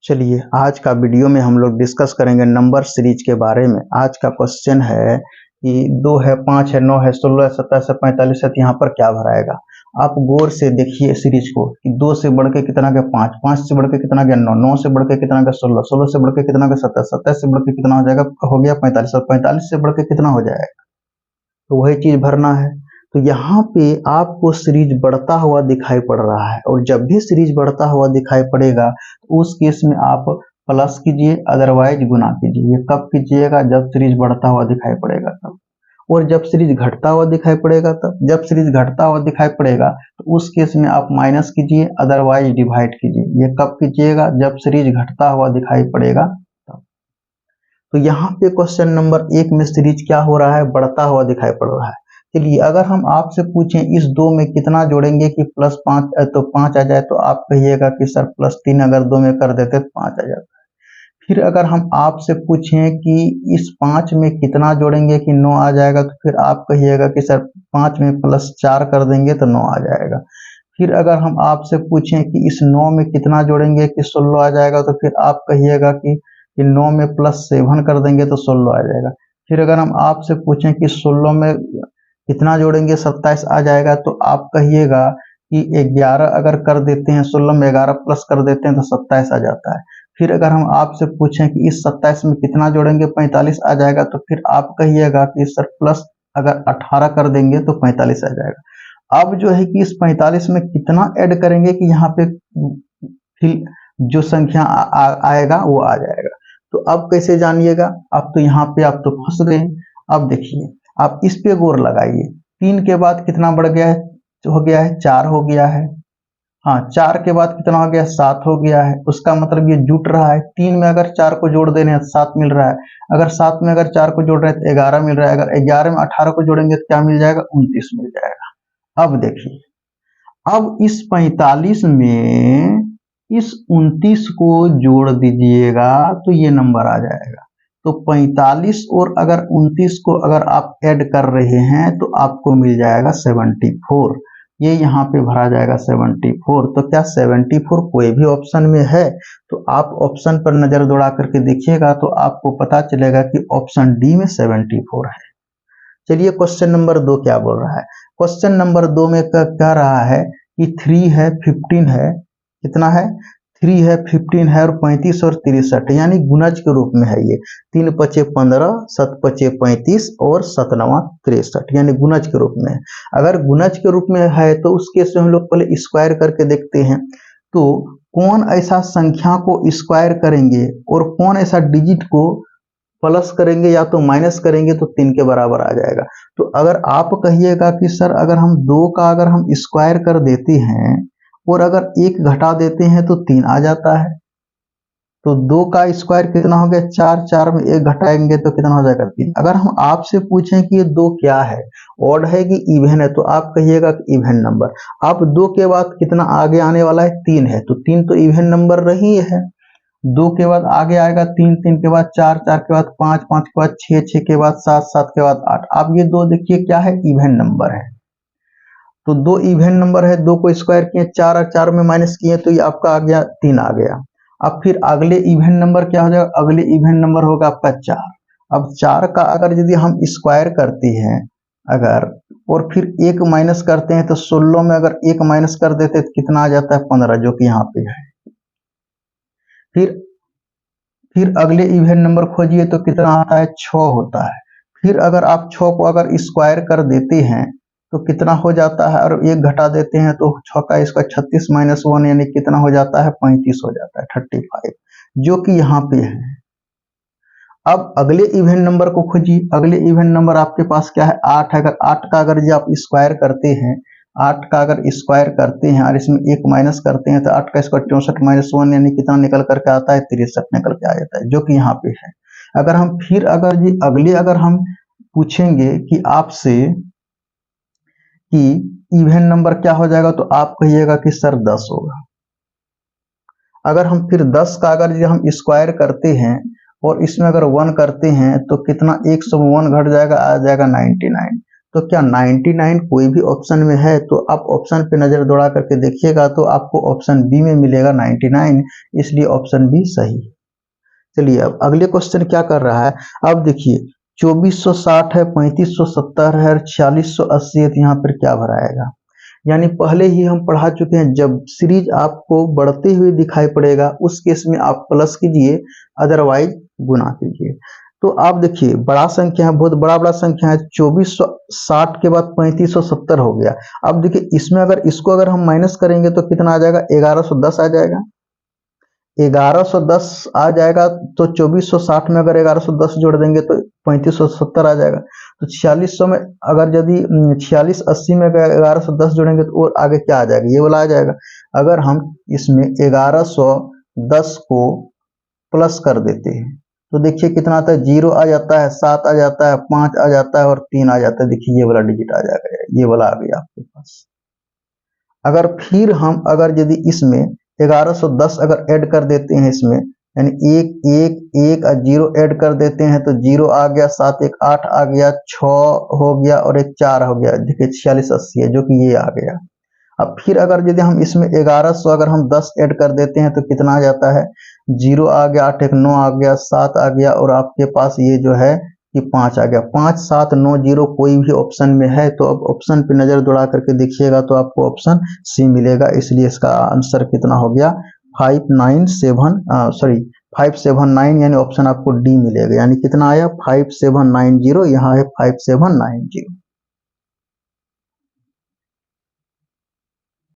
चलिए आज का वीडियो में हम लोग डिस्कस करेंगे नंबर सीरीज के बारे में। आज का क्वेश्चन है कि 2 है, 5 है, 9 है, 16 है, 27 है, 45 है, तो यहाँ पर क्या भराएगा। आप गौर से देखिए सीरीज को कि 2 से बढ़ के कितना गया 5, 5 से बढ़ के कितना गया 9, 9 से बढ़ के कितना गया 16, 16 से बढ़ के कितना गया 27, 27 से बढ़ के कितना हो जाएगा, हो गया 45, और 45 से बढ़ के कितना हो जाएगा, तो वही चीज भरना है। तो यहाँ पे आपको सीरीज बढ़ता हुआ दिखाई पड़ रहा है, और जब भी सीरीज बढ़ता हुआ दिखाई पड़ेगा तो उस केस में आप प्लस कीजिए, अदरवाइज गुना कीजिए। ये कब कीजिएगा, जब सीरीज बढ़ता हुआ दिखाई पड़ेगा तब। और जब सीरीज घटता हुआ दिखाई पड़ेगा तब। जब सीरीज घटता हुआ दिखाई पड़ेगा तो उस केस में आप माइनस कीजिए, अदरवाइज डिवाइड कीजिए। ये कब कीजिएगा, जब सीरीज घटता हुआ दिखाई पड़ेगा तब। तो यहाँ पे क्वेश्चन नंबर 1 में सीरीज क्या हो रहा है, बढ़ता हुआ दिखाई पड़ रहा है। चलिए अगर हम आपसे पूछें इस 2 में कितना जोड़ेंगे कि प्लस 5 तो 5 आ जाए, तो आप कहिएगा कि सर प्लस 3 अगर 2 में कर देते तो 5 आ जाता है। फिर अगर हम आपसे पूछें कि इस 5 में कितना जोड़ेंगे कि 9 आ जाएगा, तो फिर आप कहिएगा कि सर 5 में प्लस 4 कर देंगे तो 9 आ जाएगा। फिर अगर हम आपसे पूछें कि इस 9 में कितना जोड़ेंगे कि 16 आ जाएगा, तो फिर आप कहिएगा कि 9 में प्लस 7 कर देंगे तो 16 आ जाएगा। फिर अगर हम आपसे पूछें कि 16 में कितना जोड़ेंगे 27 आ जाएगा, तो आप कहिएगा कि 11 अगर कर देते हैं, 16 में 11 प्लस कर देते हैं तो 27 आ जाता है। फिर अगर हम आपसे पूछें कि इस 27 में कितना जोड़ेंगे 45 आ जाएगा, तो फिर आप कहिएगा कि सर प्लस अगर 18 कर देंगे तो 45 आ जाएगा। अब जो है कि इस 45 में कितना ऐड करेंगे कि यहाँ पे फिर जो संख्या आएगा वो आ जाएगा। तो अब कैसे जानिएगा, अब तो यहाँ पे आप तो फंस गए। अब देखिए आप इस पे गौर लगाइए, 3 के बाद कितना बढ़ गया है, हो गया है 4 हो गया है। हाँ, 4 के बाद कितना हो गया, 7 हो गया है। उसका मतलब ये जुट रहा है। 3 में अगर 4 को जोड़ दे रहे हैं तो 7 मिल रहा है। अगर 7 में अगर 4 को जोड़ रहे हैं तो 11 मिल रहा है। अगर 11 में 18 को जोड़ेंगे तो क्या मिल जाएगा, 29 मिल जाएगा। अब देखिए, अब इस 45 में इस 29 को जोड़ दीजिएगा तो ये नंबर आ जाएगा। तो 45 और अगर 29 को अगर आप ऐड कर रहे हैं तो आपको मिल जाएगा 74। ये यहाँ पे भरा जाएगा 74। तो क्या 74 कोई भी ऑप्शन में है, तो आप ऑप्शन पर नजर दौड़ा करके देखिएगा तो आपको पता चलेगा कि ऑप्शन डी में 74 है। चलिए क्वेश्चन नंबर 2 क्या बोल रहा है। क्वेश्चन नंबर 2 में कह रहा है कि 3 है, 15 है, कितना है, 3 है, 15 है और 35 और 63, यानी गुणज के रूप में है। ये 3 पचे 15, 7 पचे 35 और 7 नवा 63, यानी गुणज के रूप में है। अगर गुणज के रूप में है तो उस केस में हम लोग पहले स्क्वायर करके देखते हैं। तो कौन ऐसा संख्या को स्क्वायर करेंगे और कौन ऐसा डिजिट को प्लस करेंगे या तो माइनस करेंगे तो 3 के बराबर आ जाएगा। तो अगर आप कहिएगा कि सर अगर हम 2 का अगर हम स्क्वायर कर देते हैं और अगर 1 घटा देते हैं तो 3 आ जाता है। तो 2 का स्क्वायर कितना हो गया 4, 4 में 1 घटाएंगे तो कितना हो जाएगा 3। अगर हम आपसे पूछें कि ये 2 क्या है, ऑड है कि इवन है, तो आप कहिएगा कि इवन नंबर। अब 2 के बाद कितना आगे आने वाला है, 3 है, तो 3 तो इवन नंबर नहीं है। 2 के बाद आगे आएगा 3, 3 के बाद 4, 4 के बाद 5, 5 के बाद 6, 6 के बाद 7, 7 के बाद 8। अब ये 2 देखिए क्या है, इवन नंबर है। तो 2 इवन नंबर है, 2 को स्क्वायर किए, 4 और 4 में माइनस किए तो ये आपका आ गया 3 आ गया। अब फिर अगले इवन नंबर क्या हो जाएगा, अगले इवन नंबर होगा आपका 4। अब 4 का अगर यदि हम स्क्वायर करते हैं अगर, और फिर 1 माइनस करते हैं तो 16 में अगर 1 माइनस कर देते तो कितना आ जाता है 15, जो कि यहाँ पे है। फिर अगले इवन नंबर खोजिए तो कितना आता है, 6 होता है। फिर अगर आप 6 को अगर स्क्वायर कर देते हैं तो कितना हो जाता है, और 1 घटा देते हैं तो 6 का स्क्वायर 36 माइनस 1 यानी कितना हो जाता है, 35 हो जाता है, 35, जो कि यहाँ पे है। अब अगले इवन नंबर को खोजिए। अगले इवन नंबर आपके पास क्या है, 8 है। अगर 8 का अगर आप स्क्वायर करते हैं, 8 का अगर स्क्वायर करते हैं और इसमें 1 माइनस करते हैं तो 8 का स्क्वायर 64 माइनस 1 यानी कितना निकल करके आता है, 63 निकल के आ जाता है, जो कि यहाँ पे है। अगर हम फिर अगर जी अगले अगर हम पूछेंगे कि आपसे कि इवन नंबर क्या हो जाएगा, तो आप कहिएगा कि सर 10 होगा। अगर हम फिर 10 का अगर हम स्क्वायर करते हैं और इसमें अगर 1 करते हैं तो कितना, 101 घट जाएगा, आ जाएगा 99। तो क्या 99 कोई भी ऑप्शन में है? तो आप ऑप्शन पे नजर दौड़ा करके देखिएगा तो आपको ऑप्शन बी में मिलेगा 99, इसलिए ऑप्शन बी सही है। चलिए अब अगले क्वेश्चन क्या कर रहा है, अब देखिए 2460 है, 3570 है, 4680 है, तो यहाँ पर क्या भराएगा? यानी पहले ही हम पढ़ा चुके हैं, जब सीरीज आपको बढ़ते हुए दिखाई पड़ेगा उस केस में आप प्लस कीजिए, अदरवाइज गुना कीजिए। तो आप देखिए बड़ा संख्या है, बहुत बड़ा बड़ा संख्या है, 2460 के बाद 3570 हो गया। अब देखिए इसमें अगर इसको अगर हम माइनस करेंगे तो कितना आ जाएगा? 1110 आ जाएगा। 1110 आ जाएगा तो 2460 में अगर 1110 जोड़ देंगे तो 3570 आ जाएगा। तो 4600 में अगर यदि 4680 में अगर 1110 जोड़ेंगे तो और आगे क्या आ जाएगा? ये वाला आ जाएगा। अगर हम इसमें 1110 को प्लस कर देते हैं तो देखिए कितना आता है? 0 आ जाता है, 7 आ जाता है, 5 आ जाता है और 3 आ जाता है। देखिए ये वाला डिजिट आ जाएगा, ये वाला आ गया आपके पास। अगर फिर हम अगर यदि इसमें 1110 अगर ऐड कर देते हैं इसमें, यानी एक एक एक और 0 ऐड कर देते हैं तो 0 आ गया, 7 एक 8 आ गया, 6 हो गया और एक 4 हो गया। देखिए 4680 है जो कि ये आ गया। अब फिर अगर यदि हम इसमें 1100 अगर हम 10 ऐड कर देते हैं तो कितना आ जाता है? 0 आ गया, 8 एक 9 आ गया, 7 आ गया और आपके पास ये जो है कि 5 आ गया। 5 7 9 0 कोई भी ऑप्शन में है तो अब ऑप्शन पे नजर दौड़ा करके देखिएगा तो आपको ऑप्शन सी मिलेगा, इसलिए इसका आंसर कितना हो गया? 579, यानी ऑप्शन आपको डी मिलेगा। यानी कितना आया? 5790, यहाँ है 5790।